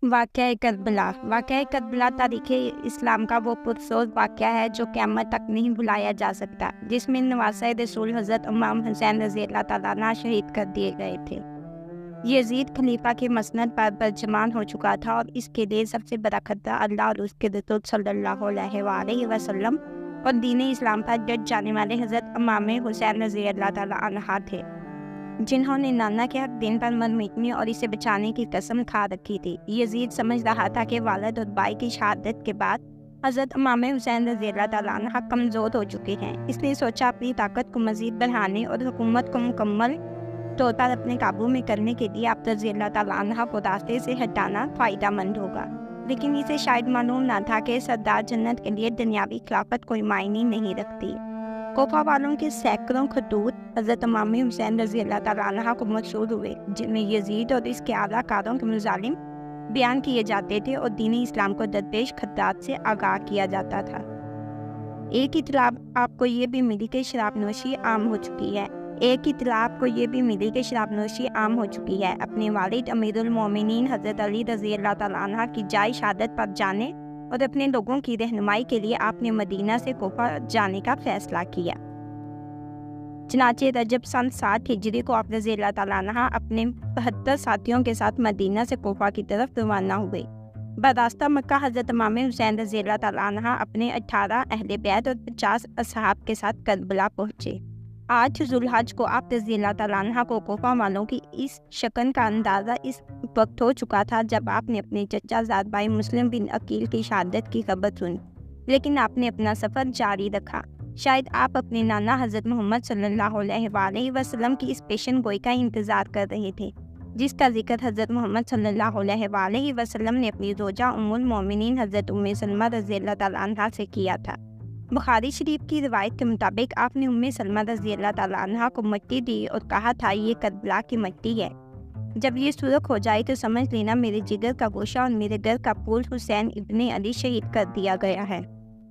واقعہ کربلا تاریخ اسلام کا وہ پرسوز واقعہ ہے جو قیامت تک نہیں بھلایا جا سکتا، جس میں نواسۂ رسول حضرت امام حسین رضی اللہ تعالیٰ عنہ شہید کر دیے گئے تھے۔ یزید خلیفہ کے مسند پر برجمان ہو چکا تھا اور اس کے لیے سب سے بڑا خطرہ اللہ اور اس کے رسول صلی اللہ علیہ وآلہ وسلم اور دین اسلام پر ڈٹ جانے والے حضرت امام حسین رضی اللہ تعالیٰ عنہ تھے، جنہوں نے نانا کے حق دین پر مر مٹنے اور اسے بچانے کی قسم کھا رکھی تھی۔ یزید سمجھ رہا تھا کہ والد اور بھائی کی شہادت کے بعد حضرت امام حسین رضی اللہ تعالیٰ عنہ کمزور ہو چکے ہیں، اس لیے سوچا اپنی طاقت کو مزید بڑھانے اور حکومت کو مکمل طور پر اپنے قابو میں کرنے کے لیے آپ رضی اللہ تعالیٰ عنہ کو راستے سے ہٹانا فائدہ مند ہوگا۔ لیکن اسے شاید معلوم نہ تھا کہ سردار جنت کے لیے دنیاوی خلافت کوئی معنی نہیں رکھتی۔ کوفہ والوں کے سینکڑوں خطوط حضرت امام حسین رضی اللہ تعالیٰ عنہ کو موصول ہوئے، جن میں یزید اور اس کے اعلیٰ کاروں کے مظالم بیان کیے جاتے تھے اور دین اسلام کو درپیش خطرات سے آگاہ کیا جاتا تھا۔ ایک اطلاع آپ کو یہ بھی ملی کہ شراب نوشی عام ہو چکی ہے۔ اپنے والد امیر المومنین حضرت علی رضی اللہ تعالیٰ عنہ کی جائے شہادت پر جانے اور اپنے لوگوں کی رہنمائی کے لیے آپ نے مدینہ سے کوفہ جانے کا فیصلہ کیا۔ چنانچہ رجب سن 60 ہجری کو آپ رضی اللہ تعالیٰ عنہ اپنے 72 ساتھیوں کے ساتھ مدینہ سے کوفہ کی طرف روانہ ہوئے۔ براستہ مکہ حضرت امام حسین رضی اللہ تعالیٰ عنہ اپنے 18 اہل بیت اور 50 اصحاب کے ساتھ کربلا پہنچے۔ 8 ذوالحج کو آپ رضی اللہ تعالیٰ عنہ کو کوفہ والوں کی اس شکن کا اندازہ اس وقت ہو چکا تھا جب آپ نے اپنے چچا زاد بھائی مسلم بن عقیل کی شہادت کی خبر سنی، لیکن آپ نے اپنا سفر جاری رکھا۔ شاید آپ اپنے نانا حضرت محمد صلی اللہ علیہ وآلہ وسلم کی اس پیشن گوئی کا انتظار کر رہے تھے، جس کا ذکر حضرت محمد صلی اللہ علیہ وآلہ وسلم نے اپنی زوجہ ام المومنین حضرت ام سلمہ رضی اللہ تعالیٰ عنہ سے کیا تھا۔ بخاری شریف کی روایت کے مطابق آپ نے ام سلمہ رضی اللہ تعالیٰ عنہ کو مٹی دی اور کہا تھا یہ کربلا کی مٹی ہے، جب یہ سرخ ہو جائے تو سمجھ لینا میرے جگر کا گوشہ اور میرے گھر کا پھول حسین ابن علی شہید کر دیا گیا ہے۔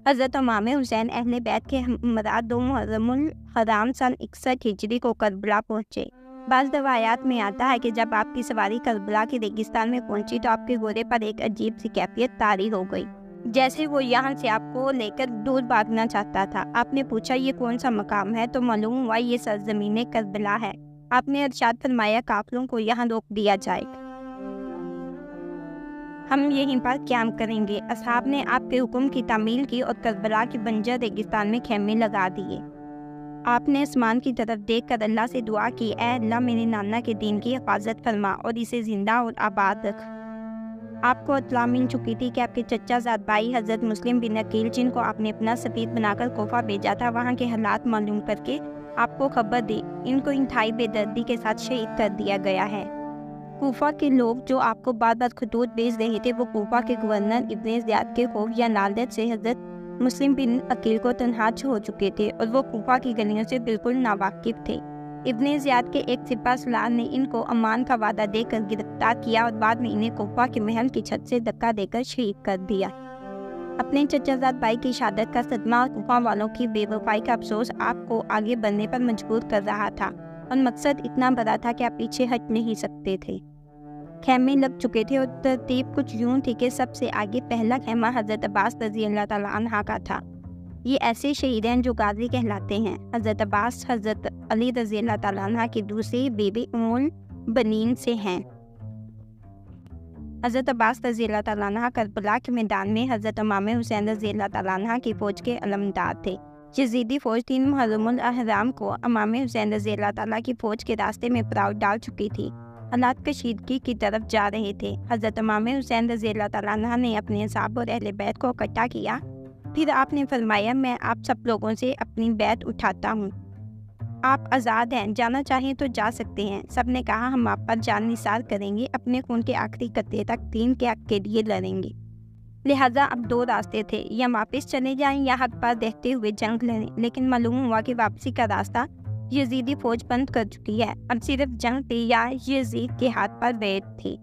حضرت امام حسین اہل بیت کے ہمراہ 2 محرم الحرام سن 61 ہجری کو کربلا پہنچے۔ بعض روایات میں آتا ہے کہ جب آپ کی سواری کربلا کے ریگستان میں پہنچی تو آپ کے گھوڑے پر ایک عجیب سی کیفیت طاری ہو گئی، جیسے وہ یہاں سے آپ کو لے کر دور بھاگنا چاہتا تھا۔ آپ نے پوچھا یہ کون سا مقام ہے تو معلوم ہوا یہ سرزمین کربلا ہے۔ آپ نے ارشاد فرمایا قافلوں کو یہاں روک دیا جائے، ہم یہیں پر قیام کریں گے۔ اصحاب نے آپ کے حکم کی تعمیل کی اور کربلا کی بنجر ریگستان میں خیمے لگا دیے۔ آپ نے آسمان کی طرف دیکھ کر اللہ سے دعا کی، اے اللہ میرے نانا کے دین کی حفاظت فرما اور اسے زندہ اور آباد رکھ۔ آپ کو اطلاع مل چکی تھی کہ آپ کے چچا زاد بھائی حضرت مسلم بن عقیل، جن کو آپ نے اپنا سفیر بنا کر کوفہ بھیجا تھا، وہاں کے حالات معلوم کر کے آپ کو خبر دی، ان کو انتہائی بے دردی کے ساتھ شہید کر دیا گیا ہے۔ کوفہ کے لوگ جو آپ کو بار بار خطوط بھیج رہے تھے، وہ کوفہ کے گورنر ابن زیاد کے خوف یا لالچ سے حضرت مسلم بن عقیل کو تنہا ہو چکے تھے اور وہ کوفہ کی گلیوں سے بالکل ناواقف تھے۔ ابن زیاد کے ایک سپہ سالار نے ان کو امان کا وعدہ دے کر گرفتار کیا اور بعد میں انہیں کوفہ کے محل کی چھت سے دھکا دے کر شہید کر دیا۔ اپنے چچا زاد بھائی کی شہادت کا صدمہ اور کوفہ والوں کی بے وفائی کا افسوس آپ کو آگے بڑھنے پر مجبور کر رہا تھا، اور مقصد اتنا بڑا تھا کہ آپ پیچھے ہٹ نہیں سکتے تھے۔ خیمے لگ چکے تھے اور ترتیب کچھ یوں تھی کہ سب سے آگے پہلا خیمہ حضرت عباس رضی اللہ تعالیٰ عنہ کا تھا۔ یہ ایسے شہید ہیں جو غازی کہلاتے ہیں۔ حضرت عباس حضرت علی رضی اللہ تعالیٰ عنہ کی دوسری بیوی ام البنین سے ہیں۔ حضرت عباس رضی اللہ تعالیٰ عنہ کربلا کے میدان میں حضرت امام حسین رضی اللہ تعالیٰ عنہ کی فوج کے علمدار تھے۔ یزیدی فوج 3 محرم الحرام کو امام حسین رضی اللہ تعالیٰ کی فوج کے راستے میں پڑاؤ ڈال چکی تھی۔ حالات کشیدگی کی طرف جا رہے تھے۔ حضرت امام حسین رضی اللہ تعالیٰ عنہ نے اپنے اصحاب اور اہل بیت کو اکٹھا کیا، پھر آپ نے فرمایا میں آپ سب لوگوں سے اپنی بیعت اٹھاتا ہوں، آپ آزاد ہیں، جانا چاہیں تو جا سکتے ہیں۔ سب نے کہا ہم آپ پر جان نثار کریں گے، اپنے خون کے آخری قطرے تک دین کے حق کے لیے لڑیں گے۔ لہٰذا اب 2 راستے تھے، یا واپس چلے جائیں یا حق پر رہتے ہوئے جنگ لڑیں، لیکن معلوم ہوا کہ واپسی کا راستہ یزیدی فوج بند کر چکی ہے، اب صرف جنگ تھی یا یزید کے ہاتھ پر بیعت تھی۔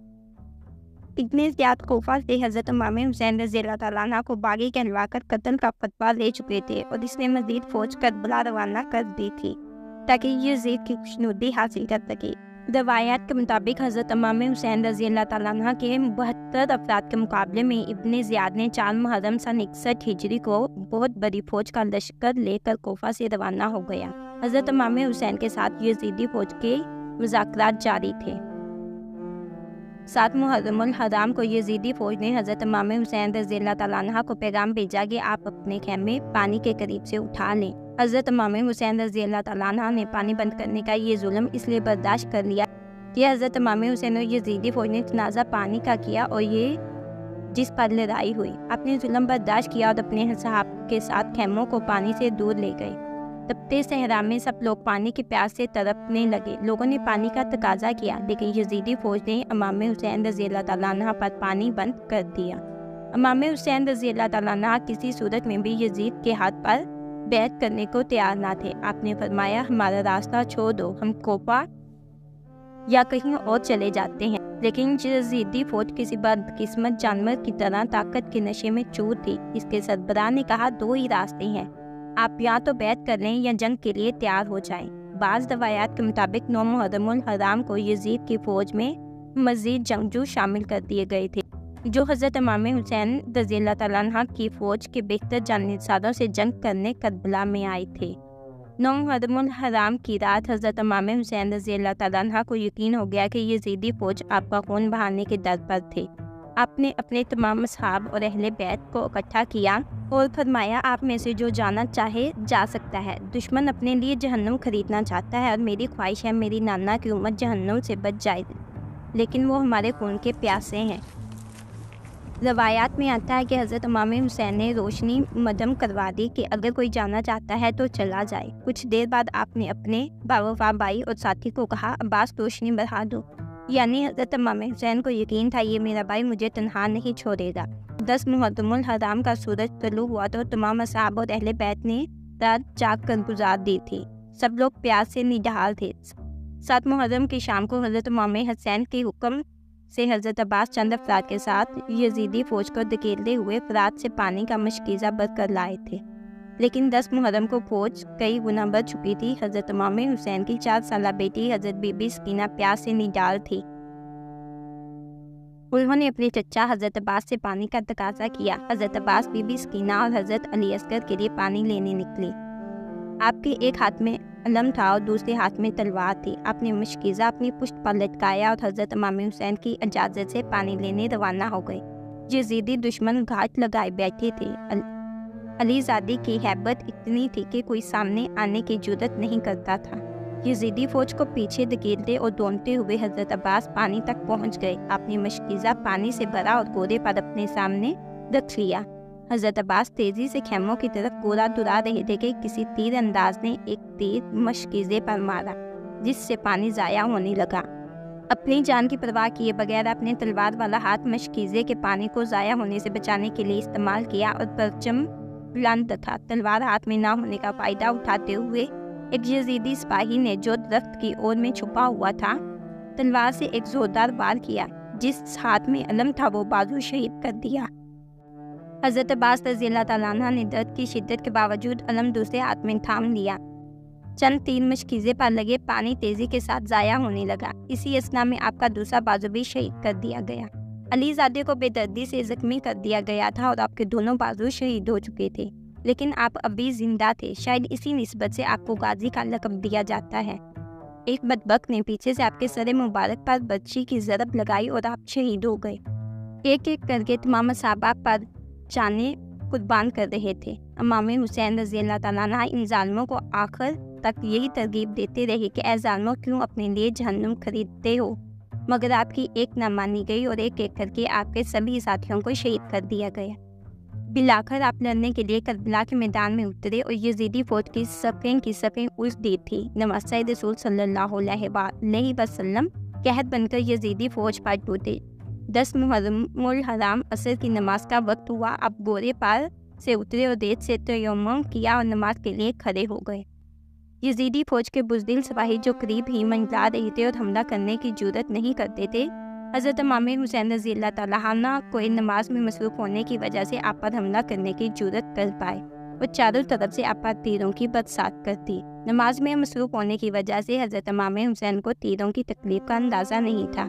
ابن زیاد کوفہ سے حضرت امام حسین رضی اللہ تعالیٰ عنہ کو باغی کہلوا کر قتل کا فتویٰ لے چکے تھے اور اس نے مزید فوج کربلا روانہ کر دی تھی تاکہ یزید کی خوشنودی حاصل کر سکے۔ روایات کے مطابق حضرت امام حسین رضی اللہ تعالیٰ عنہ کے 72 افراد کے مقابلے میں ابن زیاد نے 4 محرم سن 61 ہجری کو بہت بڑی فوج کا لشکر لے کر کوفہ سے روانہ ہو گیا۔ حضرت امام حسین کے ساتھ یزیدی فوج کے مذاکرات جاری تھے۔ 7 محرم الحرام کو یزیدی فوج نے حضرت امام حسین رضی اللہ تعالیٰ عنہ کو پیغام بھیجا کہ آپ اپنے خیمے پانی کے قریب سے اٹھا لیں۔ حضرت امام حسین رضی اللہ تعالیٰ عنہ نے پانی بند کرنے کا یہ ظلم اس لیے برداشت کر لیا کہ حضرت امام حسین اور یزیدی فوج نے تنازع پانی کا کیا اور یہ جس پر لڑائی ہوئی۔ آپ نے ظلم برداشت کیا اور اپنے صحاب کے ساتھ خیموں کو پانی سے دور لے گئے۔ تپتے صحرا میں سب لوگ پانی کی پیاس سے تڑپنے لگے۔ لوگوں نے پانی کا تقاضا کیا، لیکن یزیدی فوج نے امام حسین رضی اللہ تعالیٰ عنہ پر پانی بند کر دیا۔ امام حسین رضی اللہ تعالیٰ عنہ کسی صورت میں بھی یزید کے ہاتھ پر بیعت کرنے کو تیار نہ تھے۔ آپ نے فرمایا، ہمارا راستہ چھوڑ دو، ہم کوفہ یا کہیں اور چلے جاتے ہیں۔ لیکن یزیدی فوج کسی بدقسمت جانور کی طرح طاقت کے نشے میں چور تھی۔ اس کے سربراہ نے کہا، 2 ہی راستے ہیں، آپ یا تو بیعت کر لیں یا جنگ کے لیے تیار ہو جائیں۔ بعض روایات کے مطابق 9 محرم الحرام کو یزید کی فوج میں مزید جنگجو شامل کر دیے گئے تھے، جو حضرت امام حسین رضی اللہ تعالیٰ عنہ کی فوج کے بہتر جانشینوں سے جنگ کرنے کربلا میں آئے تھے۔ 9 محرم الحرام کی رات حضرت امام حسین رضی اللہ تعالیٰ عنہ کو یقین ہو گیا کہ یزیدی فوج آپ کا خون بہانے کے در پر تھے۔ آپ نے اپنے تمام اصحاب اور اہل بیت کو اکٹھا کیا اور فرمایا، آپ میں سے جو جانا چاہے جا سکتا ہے۔ دشمن اپنے لیے جہنم خریدنا چاہتا ہے اور میری خواہش ہے میری نانا کی امت جہنم سے بچ جائے، لیکن وہ ہمارے خون کے پیاسے ہیں۔ روایات میں آتا ہے کہ حضرت امام حسین نے روشنی مدم کروا دی کہ اگر کوئی جانا چاہتا ہے تو چلا جائے۔ کچھ دیر بعد آپ نے اپنے باوفا بھائی اور ساتھی کو کہا، عباس روشنی بڑھا دو، یعنی حضرت امام حسین کو یقین تھا یہ میرا بھائی مجھے تنہا نہیں چھوڑے گا۔ 10 محرم الحرام کا سورج طلوع ہوا تو تمام اصحاب اور اہل بیت نے رات جاگ کر گزار دی تھی۔ سب لوگ پیاس سے نڈھال تھے۔ 7 محرم کی شام کو حضرت امام حسین کے حکم سے حضرت عباس چند افراد کے ساتھ یزیدی فوج کو دھکیلتے ہوئے فرات سے پانی کا مشکیزہ بھر کر لائے تھے، لیکن 10 محرم کو فوج کئی گنا بڑھ چکی تھی۔ حضرت امام حسین کی 4 سالہ بیٹی حضرت بی بی سکینہ پیاس سے نڈھال تھی۔ انہوں نے اپنے چچا حضرت عباس سے پانی کا تقاضا کیا۔ حضرت عباس بی بی سکینہ اور حضرت علی اصغر کے لیے پانی لینے نکلے۔ آپ کے ایک ہاتھ میں علم تھا اور دوسرے ہاتھ میں تلوار تھی۔ آپ نے مشکیزہ اپنی پشت پر لٹکایا اور حضرت امام حسین کی اجازت سے پانی لینے روانہ ہو گئے۔ یزیدی دشمن گھاٹ لگائے بیٹھے تھے۔ علی زادی کی ہیبت اتنی تھی کہ کوئی سامنے آنے کی جرات نہیں کرتا تھا۔ یزیدی فوج کو پیچھے دھکیلتے اور دوڑتے ہوئے حضرت عباس پانی تک پہنچ گئے۔ آپ نے مشکیزہ پانی سے بھرا اور گھوڑے پر اپنے سامنے رکھ لیا۔ حضرت عباس تیزی سے خیموں کی طرف گھوڑا دورا رہے تھے کہ کسی تیر انداز نے ایک تیر مشکیزے پر مارا، جس سے پانی ضائع ہونے لگا۔ اپنی جان کی پرواہ کیے بغیر اپنے تلوار والا ہاتھ مشکیزے کے پانی کو ضائع ہونے سے بچانے کے لیے استعمال کیا اور پرچم بلند تھا۔ تلوار ہاتھ میں نہ ہونے کا فائدہ اٹھاتے ہوئے ایک یزیدی سپاہی نے جو درخت کی اوٹ میں چھپا ہوا تھا تلوار سے ایک زوردار وار کیا۔ جس ہاتھ میں علم تھا وہ بازو شہید کر دیا۔ حضرت عباس رضی اللہ تعالیٰ عنہ نے درد کی شدت کے باوجود علم دوسرے ہاتھ میں تھام لیا۔ چند تیر مشکیزے پر لگے، پانی تیزی کے ساتھ ضائع ہونے لگا۔ اسی اثنا میں آپ کا دوسرا بازو بھی شہید کر دیا گیا۔ علی زادے کو بے دردی سے زخمی کر دیا گیا تھا اور آپ کے دونوں بازو شہید ہو چکے تھے، لیکن آپ ابھی زندہ تھے۔ شاید اسی نسبت سے آپ کو غازی کا لقب دیا جاتا ہے۔ ایک بدبخت نے پیچھے سے آپ کے سر مبارک پر برچھی کی ضرب لگائی اور آپ شہید ہو گئے۔ ایک ایک کر کے تمام اصحاب پر جانیں قربان کر رہے تھے۔ امام حسین رضی اللہ تعالیٰ عنہ ان ظالموں کو آخر تک یہی ترغیب دیتے رہے کہ اے ظالموں، کیوں اپنے لیے جہنم خریدتے ہو؟ مگر آپ کی ایک نہ مانی گئی اور ایک ایک کر کے آپ کے سبھی ساتھیوں کو شہید کر دیا گیا۔ بلاخر آپ لڑنے کے لیے کربلا کے میدان میں اترے اور یزیدی فوج کی صفیں الٹ دی تھی۔ نواسۂ رسول صلی اللہ علیہ وسلم قحط بن کر یزیدی فوج پر ٹوٹے۔ 10 محرم الحرام عصر کی نماز کا وقت ہوا۔ آپ گھوڑے پر سے اترے اور ریت سے تیمم کیا اور نماز کے لیے کھڑے ہو گئے۔ یزیدی فوج کے بزدل سپاہی جو قریب ہی منڈلا رہے تھے اور حملہ کرنے کی جرات نہیں کرتے تھے، حضرت امام حسین رضی اللہ تعالیٰ عنہ کو نماز میں مصروف ہونے کی وجہ سے آپ پر حملہ کرنے کی جرات کر پائے وہ چاروں طرف سے آپا تیروں کی برسات کرتی۔ نماز میں مصروف ہونے کی وجہ سے حضرت امام حسین کو تیروں کی تکلیف کا اندازہ نہیں تھا۔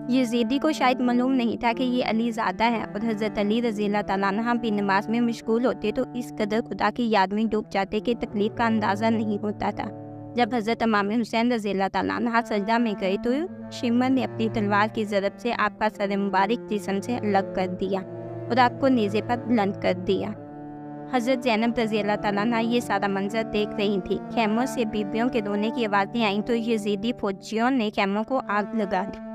یزیدی کو شاید معلوم نہیں تھا کہ یہ علی زادہ ہے، اور حضرت علی رضی اللہ تعالیٰ عنہ بھی نماز میں مشغول ہوتے تو اس قدر خدا کی یاد میں ڈوب جاتے کہ تکلیف کا اندازہ نہیں ہوتا تھا۔ جب حضرت امام حسین رضی اللہ تعالیٰ عنہ سجدہ میں گئے تو شمر نے اپنی تلوار کی ضرب سے آپ کا سر مبارک جسم سے الگ کر دیا اور آپ کو نیزے پر بلند کر دیا۔ حضرت زینب رضی اللہ تعالیٰ عنہ یہ سارا منظر دیکھ رہی تھی۔ خیموں سے بیبیوں کے رونے کی آوازیں آئیں تو یزیدی فوجیوں نے خیموں کو آگ لگا دی۔